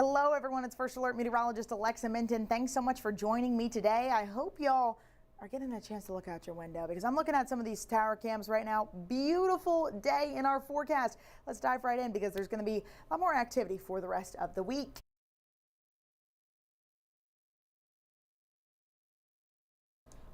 Hello everyone, it's First Alert meteorologist Alexa Minton. Thanks so much for joining me today. I hope y'all are getting a chance to look out your window because I'm looking at some of these tower cams right now. Beautiful day in our forecast. Let's dive right in because there's going to be a lot more activity for the rest of the week.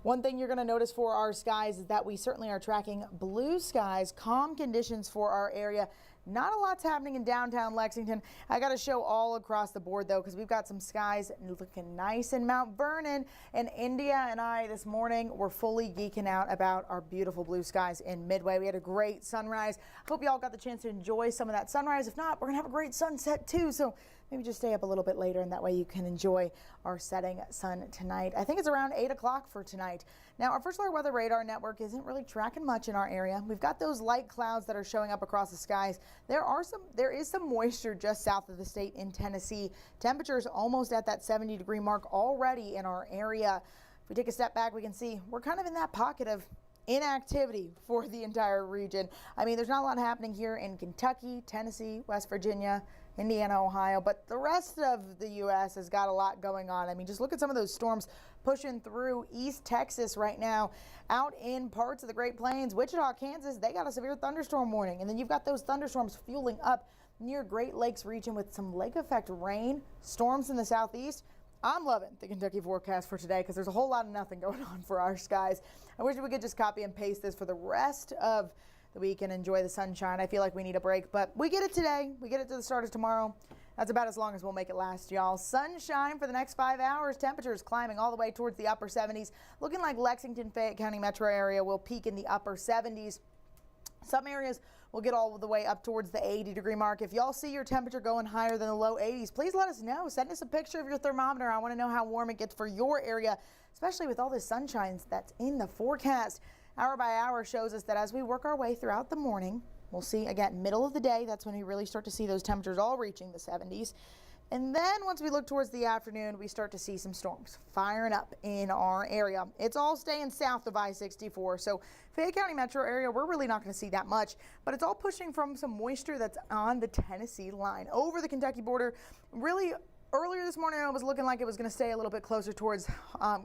One thing you're going to notice for our skies is that we certainly are tracking blue skies, calm conditions for our area. Not a lot's happening in downtown Lexington. I got to show all across the board though, because we've got some skies looking nice in Mount Vernon. And India and I this morning were fully geeking out about our beautiful blue skies in Midway. We had a great sunrise. Hope y'all got the chance to enjoy some of that sunrise. If not, we're gonna have a great sunset too. So maybe just stay up a little bit later and that way you can enjoy our setting sun tonight. I think it's around 8 o'clock for tonight. Now our First Alert weather radar network isn't really tracking much in our area. We've got those light clouds that are showing up across the skies. There is some moisture just south of the state in Tennessee. Temperatures almost at that 70-degree mark already in our area. If we take a step back, we can see we're kind of in that pocket of inactivity for the entire region. I mean, there's not a lot happening here in Kentucky, Tennessee, West Virginia, Indiana, Ohio, but the rest of the U.S. has got a lot going on. I mean, just look at some of those storms pushing through East Texas right now. Out in parts of the Great Plains, Wichita, Kansas, they got a severe thunderstorm warning. And then you've got those thunderstorms fueling up near Great Lakes region with some lake effect rain, storms in the southeast. I'm loving the Kentucky forecast for today because there's a whole lot of nothing going on for our skies. I wish we could just copy and paste this for the rest of the week and enjoy the sunshine. I feel like we need a break, but we get it today. We get it to the start of tomorrow. That's about as long as we'll make it last, y'all. Sunshine for the next 5 hours. Temperatures climbing all the way towards the upper 70s. Looking like Lexington, Fayette County metro area will peak in the upper 70s. Some areas will get all the way up towards the 80-degree mark. If y'all see your temperature going higher than the low 80s, please let us know. Send us a picture of your thermometer. I want to know how warm it gets for your area, especially with all this sunshine that's in the forecast. Hour by hour shows us that as we work our way throughout the morning, we'll see again middle of the day. That's when we really start to see those temperatures all reaching the 70s. And then once we look towards the afternoon, we start to see some storms firing up in our area. It's all staying south of I-64. So Fayette County metro area, we're really not going to see that much, but it's all pushing from some moisture that's on the Tennessee line over the Kentucky border. Really earlier this morning, it was looking like it was going to stay a little bit closer towards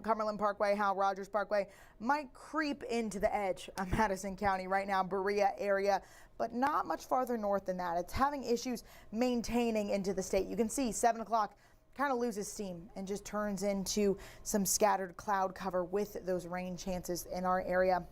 Cumberland Parkway, Hal Rogers Parkway. Might creep into the edge of Madison County right now, Berea area, but not much farther north than that. It's having issues maintaining into the state. You can see 7 o'clock kind of loses steam and just turns into some scattered cloud cover with those rain chances in our area.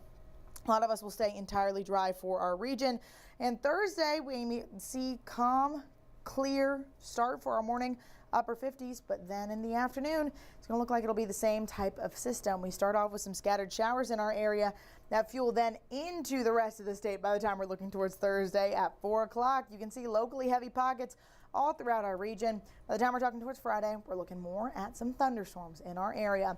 A lot of us will stay entirely dry for our region. And Thursday, we see calm, clear start for our morning, upper 50s, but then in the afternoon, it's going to look like it'll be the same type of system. We start off with some scattered showers in our area that fuel then into the rest of the state by the time we're looking towards Thursday at 4 o'clock. You can see locally heavy pockets all throughout our region. By the time we're talking towards Friday, we're looking more at some thunderstorms in our area.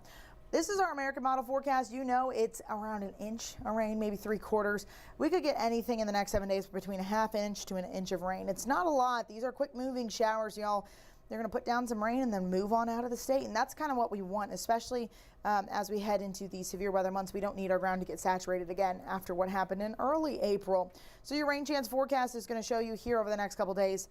This is our American model forecast. You know it's around an inch of rain, maybe 3/4. We could get anything in the next 7 days between a ½ inch to an inch of rain. It's not a lot. These are quick moving showers, y'all. They're going to put down some rain and then move on out of the state. And that's kind of what we want, especially as we head into the severe weather months. We don't need our ground to get saturated again after what happened in early April. So your rain chance forecast is going to show you here over the next couple days.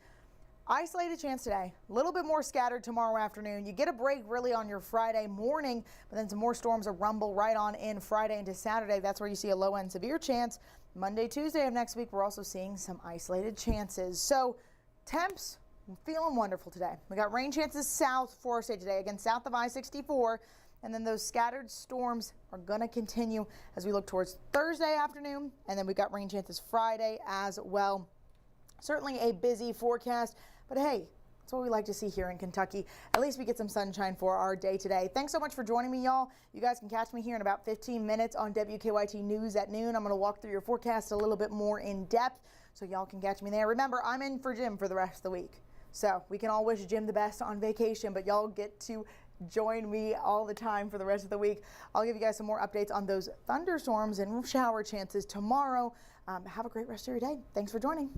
Isolated chance today, a little bit more scattered tomorrow afternoon. You get a break really on your Friday morning, but then some more storms will rumble right on in Friday into Saturday. That's where you see a low end severe chance. Monday, Tuesday of next week, we're also seeing some isolated chances. So temps, I'm feeling wonderful today. We got rain chances south for our state today, again south of I-64, and then those scattered storms are going to continue as we look towards Thursday afternoon, and then we've got rain chances Friday as well. Certainly a busy forecast, but hey, that's what we like to see here in Kentucky. At least we get some sunshine for our day today. Thanks so much for joining me, y'all. You guys can catch me here in about 15 minutes on WKYT News at noon. I'm going to walk through your forecast a little bit more in depth, so y'all can catch me there. Remember, I'm in for Jim for the rest of the week. So we can all wish Jim the best on vacation, but y'all get to join me all the time for the rest of the week. I'll give you guys some more updates on those thunderstorms and shower chances tomorrow. Have a great rest of your day. Thanks for joining.